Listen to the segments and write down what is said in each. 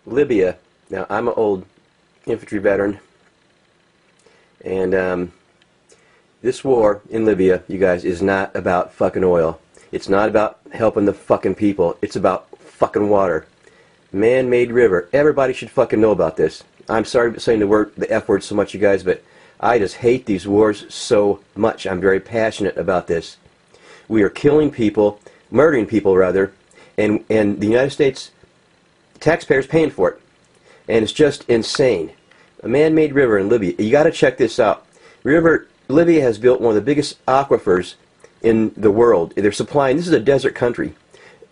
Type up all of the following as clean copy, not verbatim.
Libya. Now, I'm an old infantry veteran, and this war in Libya, you guys, is not about fucking oil. It's not about helping the fucking people. It's about fucking water. Man-made river. Everybody should fucking know about this. I'm sorry for saying the F word so much, you guys, but I just hate these wars so much. I'm very passionate about this. We are killing people, murdering people rather, and the United States taxpayers paying for it. And it's just insane. A man-made river in Libya. You got to check this out. Libya has built one of the biggest aquifers in the world. They're supplying. This is a desert country.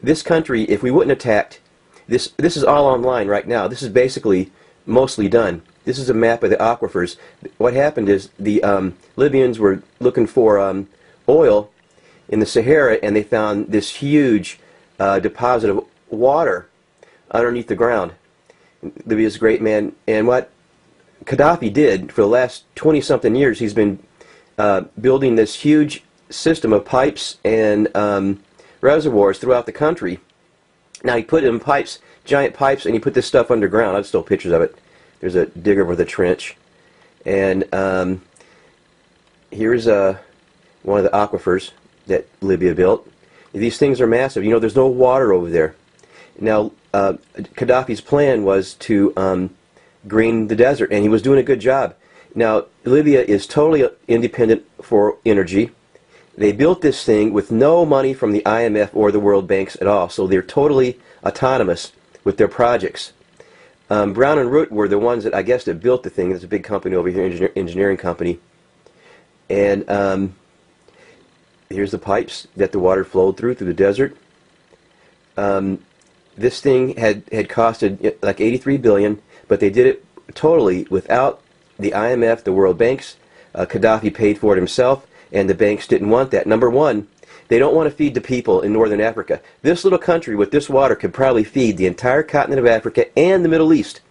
This country, if we wouldn't attacked, this is all online right now. This is basically mostly done. This is a map of the aquifers. What happened is the Libyans were looking for oil in the Sahara, and they found this huge deposit of water underneath the ground. Libya's a great man, and what Gaddafi did for the last 20-something years, he's been building this huge system of pipes and reservoirs throughout the country. Now he put in pipes, giant pipes, and he put this stuff underground. I've still pictures of it. There's a digger with a trench, and here's one of the aquifers that Libya built. These things are massive. You know, there's no water over there. Now, Gaddafi's plan was to green the desert, and he was doing a good job. Now, Libya is totally independent for energy. They built this thing with no money from the IMF or the World Banks at all, so they're totally autonomous with their projects. Brown and Root were the ones that I guess that built the thing. It's a big company over here, engineering company. And here's the pipes that the water flowed through the desert. This thing had costed like $83 billion, but they did it totally without the IMF, the World Banks. Gaddafi paid for it himself, and the banks didn't want that. Number one, they don't want to feed the people in northern Africa. This little country with this water could probably feed the entire continent of Africa and the Middle East.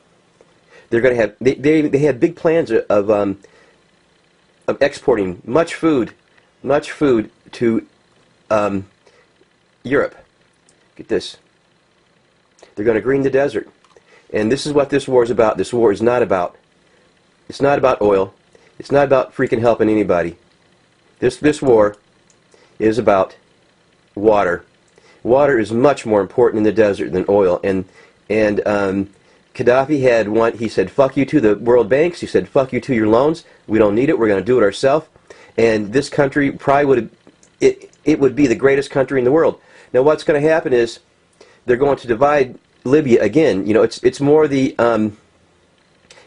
They're going to have they had big plans of exporting much food to Europe. Get this. They're going to green the desert. And this is what this war is about. This war is not about. It's not about oil. It's not about freaking helping anybody. This war is about water. Water is much more important in the desert than oil. And Gaddafi had one. He said, "Fuck you to the World Banks." He said, "Fuck you to your loans. We don't need it. We're going to do it ourselves." And this country probably would it would be the greatest country in the world. Now, what's going to happen is they're going to divide Libya again. You know, it's more the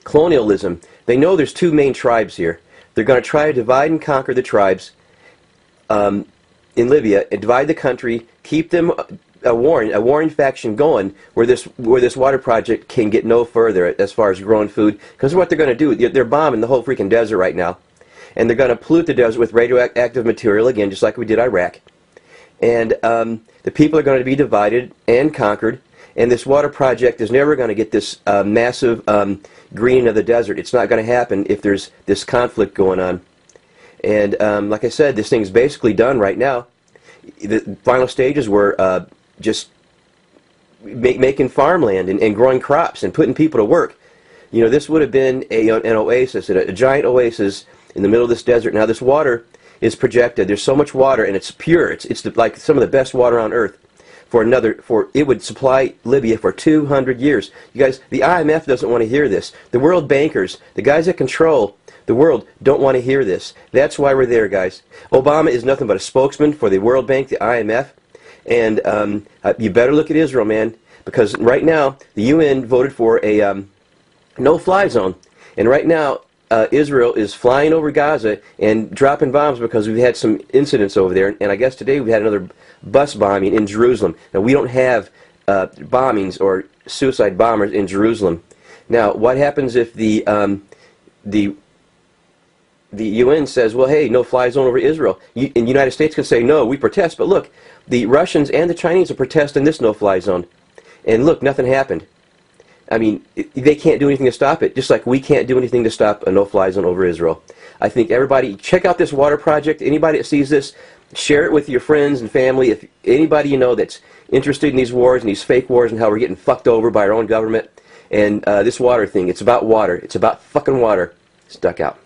colonialism. They know there's two main tribes here. They're going to try to divide and conquer the tribes in Libya, and divide the country, keep them a warring faction going, where this water project can get no further as far as growing food. Because what they're going to do, they're bombing the whole freaking desert right now, and they're going to pollute the desert with radioactive material again, just like we did Iraq. And the people are going to be divided and conquered. And this water project is never going to get this massive greening of the desert. It's not going to happen if there's this conflict going on. And like I said, this thing's basically done right now. The final stages were just making farmland and growing crops and putting people to work. You know, this would have been an oasis, a giant oasis in the middle of this desert. Now, this water is projected. There's so much water, and it's pure. It's like some of the best water on earth. It would supply Libya for 200 years. You guys, the IMF doesn't want to hear this. The world bankers, the guys that control the world, don't want to hear this. That's why we're there, guys. Obama is nothing but a spokesman for the World Bank, the IMF, and you better look at Israel, man, because right now the UN voted for a no-fly zone, and right now Israel is flying over Gaza and dropping bombs because we've had some incidents over there, and I guess today we've had another bus bombing in Jerusalem. Now, we don't have bombings or suicide bombers in Jerusalem. Now, what happens if the UN says, well, hey, no-fly zone over Israel? And the United States can say, no, we protest. But look, the Russians and the Chinese are protesting this no-fly zone. And look, nothing happened. I mean, they can't do anything to stop it, just like we can't do anything to stop a no-fly zone over Israel. I think everybody, check out this water project. Anybody that sees this, share it with your friends and family. If anybody you know that's interested in these wars and these fake wars and how we're getting fucked over by our own government, And this water thing, it's about water. It's about fucking water. Stuck out.